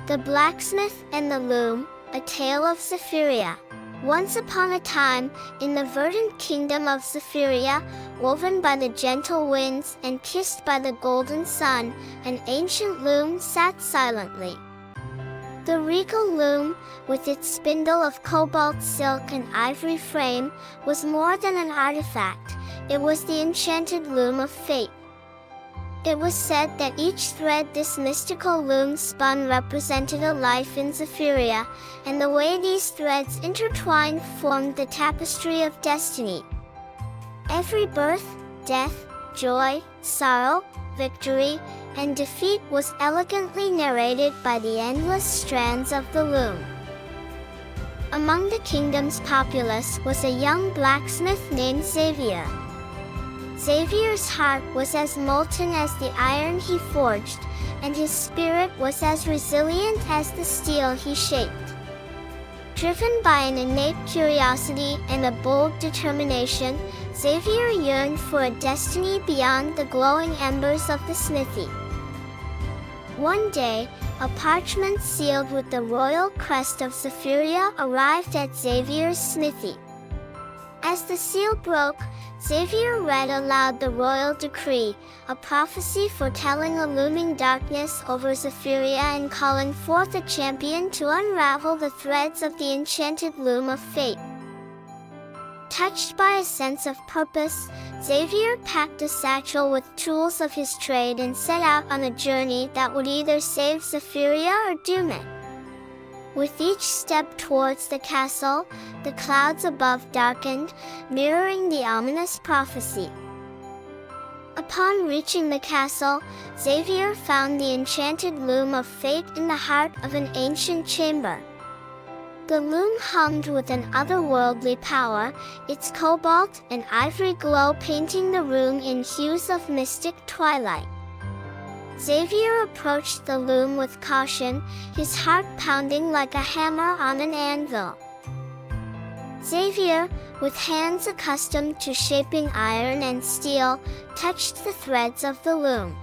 The Blacksmith and the Loom, A Tale of Zephyria. Once upon a time, in the verdant kingdom of Zephyria, woven by the gentle winds and kissed by the golden sun, an ancient loom sat silently. The regal loom, with its spindle of cobalt silk and ivory frame, was more than an artifact. It was the Enchanted Loom of Fate. It was said that each thread this mystical loom spun represented a life in Zephyria, and the way these threads intertwined formed the tapestry of destiny. Every birth, death, joy, sorrow, victory, and defeat was elegantly narrated by the endless strands of the loom. Among the kingdom's populace was a young blacksmith named Xavier. Xavier's heart was as molten as the iron he forged, and his spirit was as resilient as the steel he shaped. Driven by an innate curiosity and a bold determination, Xavier yearned for a destiny beyond the glowing embers of the smithy. One day, a parchment sealed with the royal crest of Zephyria arrived at Xavier's smithy. As the seal broke, Xavier read aloud the royal decree, a prophecy foretelling a looming darkness over Zephyria and calling forth a champion to unravel the threads of the enchanted loom of fate. Touched by a sense of purpose, Xavier packed a satchel with tools of his trade and set out on a journey that would either save Zephyria or doom it. With each step towards the castle, the clouds above darkened, mirroring the ominous prophecy. Upon reaching the castle, Xavier found the enchanted loom of fate in the heart of an ancient chamber. The loom hummed with an otherworldly power, its cobalt and ivory glow painting the room in hues of mystic twilight. Xavier approached the loom with caution, his heart pounding like a hammer on an anvil. Xavier, with hands accustomed to shaping iron and steel, touched the threads of the loom.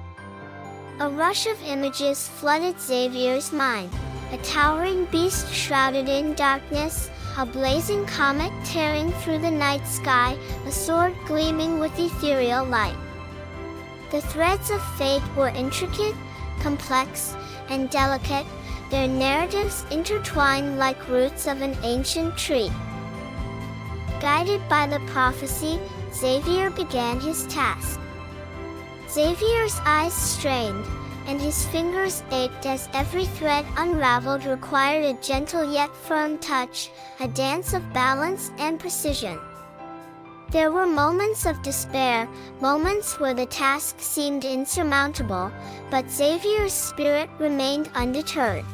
A rush of images flooded Xavier's mind. A towering beast shrouded in darkness, a blazing comet tearing through the night sky, a sword gleaming with ethereal light. The threads of fate were intricate, complex, and delicate, their narratives intertwined like roots of an ancient tree. Guided by the prophecy, Xavier began his task. Xavier's eyes strained, and his fingers ached as every thread unraveled required a gentle yet firm touch, a dance of balance and precision. There were moments of despair, moments where the task seemed insurmountable, but Xavier's spirit remained undeterred.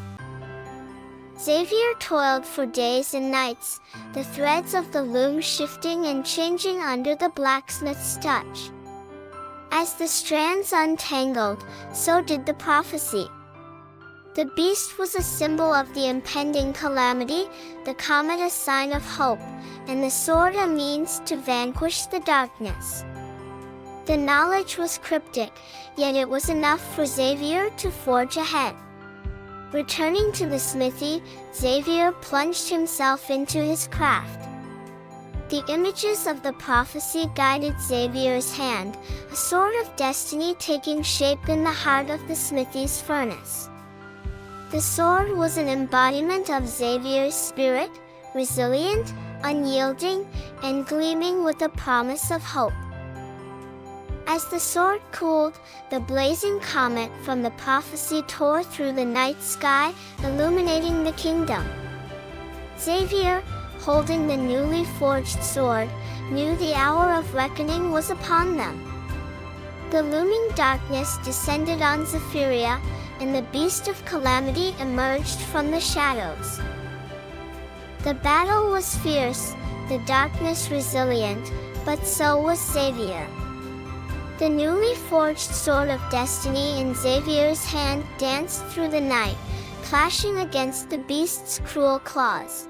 Xavier toiled for days and nights, the threads of the loom shifting and changing under the blacksmith's touch. As the strands untangled, so did the prophecy. The beast was a symbol of the impending calamity, the comet a sign of hope, and the sword a means to vanquish the darkness. The knowledge was cryptic, yet it was enough for Xavier to forge ahead. Returning to the smithy, Xavier plunged himself into his craft. The images of the prophecy guided Xavier's hand, a sword of destiny taking shape in the heart of the smithy's furnace. The sword was an embodiment of Xavier's spirit, resilient, unyielding, and gleaming with a promise of hope. As the sword cooled, the blazing comet from the prophecy tore through the night sky, illuminating the kingdom. Xavier, holding the newly forged sword, knew the hour of reckoning was upon them. The looming darkness descended on Zephyria, and the beast of calamity emerged from the shadows. The battle was fierce, the darkness resilient, but so was Xavier. The newly forged sword of destiny in Xavier's hand danced through the night, clashing against the beast's cruel claws.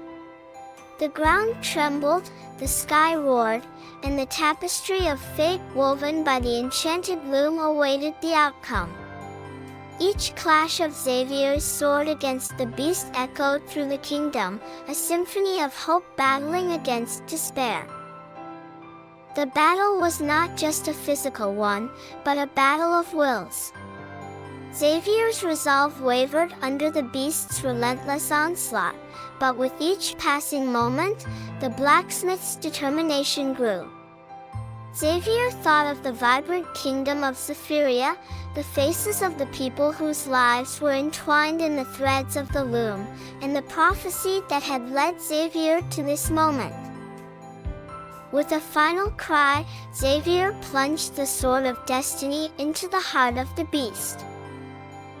The ground trembled, the sky roared, and the tapestry of fate woven by the enchanted loom awaited the outcome. Each clash of Xavier's sword against the beast echoed through the kingdom, a symphony of hope battling against despair. The battle was not just a physical one, but a battle of wills. Xavier's resolve wavered under the beast's relentless onslaught, but with each passing moment, the blacksmith's determination grew. Xavier thought of the vibrant kingdom of Zephyria, the faces of the people whose lives were entwined in the threads of the loom, and the prophecy that had led Xavier to this moment. With a final cry, Xavier plunged the sword of destiny into the heart of the beast.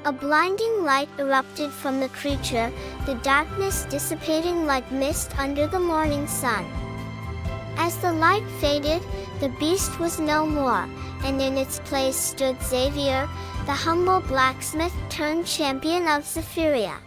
A blinding light erupted from the creature, the darkness dissipating like mist under the morning sun. As the light faded, the beast was no more, and in its place stood Xavier, the humble blacksmith turned champion of Zephyria.